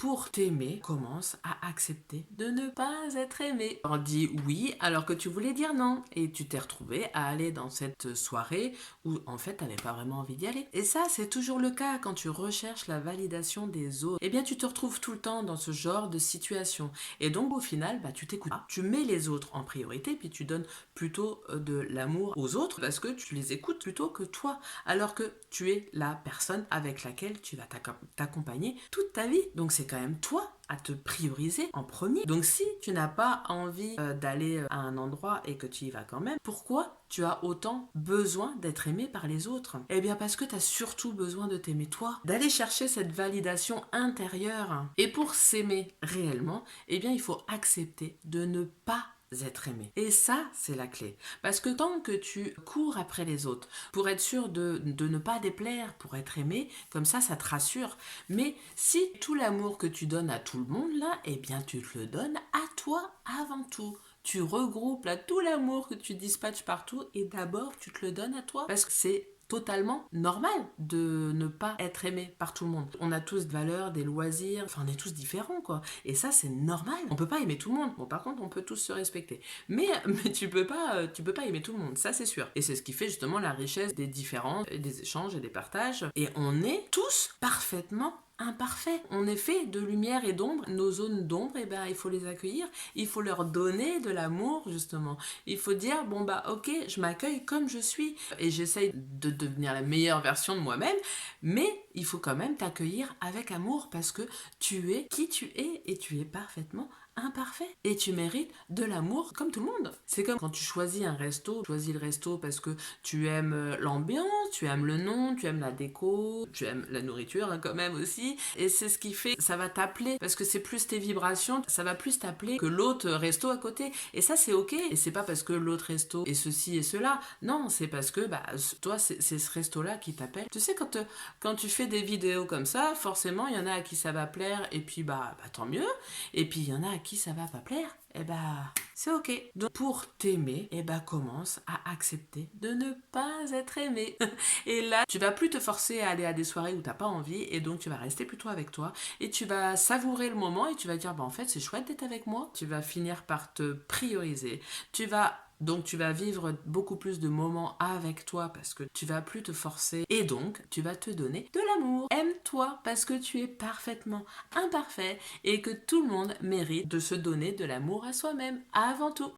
pour t'aimer, commence à accepter de ne pas être aimé. On dit oui alors que tu voulais dire non. Et tu t'es retrouvé à aller dans cette soirée où en fait tu n'avais pas vraiment envie d'y aller. Et ça, c'est toujours le cas quand tu recherches la validation des autres. Eh bien, tu te retrouves tout le temps dans ce genre de situation. Et donc, au final, tu t'écoutes pas. Tu mets les autres en priorité, puis tu donnes plutôt de l'amour aux autres parce que tu les écoutes plutôt que toi. Alors que tu es la personne avec laquelle tu vas t'accompagner toute ta vie. Donc, c'est quand même toi à te prioriser en premier. Donc si tu n'as pas envie d'aller à un endroit et que tu y vas quand même, pourquoi tu as autant besoin d'être aimé par les autres? Eh bien parce que tu as surtout besoin de t'aimer toi, d'aller chercher cette validation intérieure. Et pour s'aimer réellement, eh bien il faut accepter de ne pas être aimé. Et ça, c'est la clé. Parce que tant que tu cours après les autres, pour être sûr de ne pas déplaire, pour être aimé, comme ça te rassure. Mais si tout l'amour que tu donnes à tout le monde, là, eh bien, tu te le donnes à toi avant tout. Tu regroupes là tout l'amour que tu dispatches partout et d'abord, tu te le donnes à toi. Parce que c'est totalement normal de ne pas être aimé par tout le monde. On a tous des valeurs, des loisirs, enfin on est tous différents quoi. Et ça c'est normal. On peut pas aimer tout le monde. Bon par contre on peut tous se respecter. Mais tu peux pas aimer tout le monde, ça c'est sûr. Et c'est ce qui fait justement la richesse des différences, des échanges et des partages. Et on est tous parfaitement imparfaits. On est fait de lumière et d'ombre. Nos zones d'ombre, eh ben, il faut les accueillir. Il faut leur donner de l'amour, justement. Il faut dire, bon, ok, je m'accueille comme je suis. Et j'essaye de devenir la meilleure version de moi-même. Mais il faut quand même t'accueillir avec amour parce que tu es qui tu es et tu es parfaitement imparfait. Et tu mérites de l'amour comme tout le monde. C'est comme quand tu choisis un resto, tu choisis le resto parce que tu aimes l'ambiance, tu aimes le nom, tu aimes la déco, tu aimes la nourriture quand même aussi. Et c'est ce qui fait, ça va t'appeler parce que c'est plus tes vibrations, ça va plus t'appeler que l'autre resto à côté. Et ça c'est ok. Et c'est pas parce que l'autre resto est ceci et cela. Non, c'est parce que toi c'est ce resto-là qui t'appelle. Tu sais quand tu fais des vidéos comme ça, forcément il y en a à qui ça va plaire et puis tant mieux. Et puis il y en a à qui ça va pas plaire, et c'est ok. Donc pour t'aimer, commence à accepter de ne pas être aimé. Et là, tu vas plus te forcer à aller à des soirées où t'as pas envie, et donc tu vas rester plutôt avec toi, et tu vas savourer le moment, et tu vas dire, en fait, c'est chouette d'être avec moi. Tu vas finir par te prioriser. Donc tu vas vivre beaucoup plus de moments avec toi parce que tu vas plus te forcer et donc tu vas te donner de l'amour. Aime-toi parce que tu es parfaitement imparfait et que tout le monde mérite de se donner de l'amour à soi-même avant tout.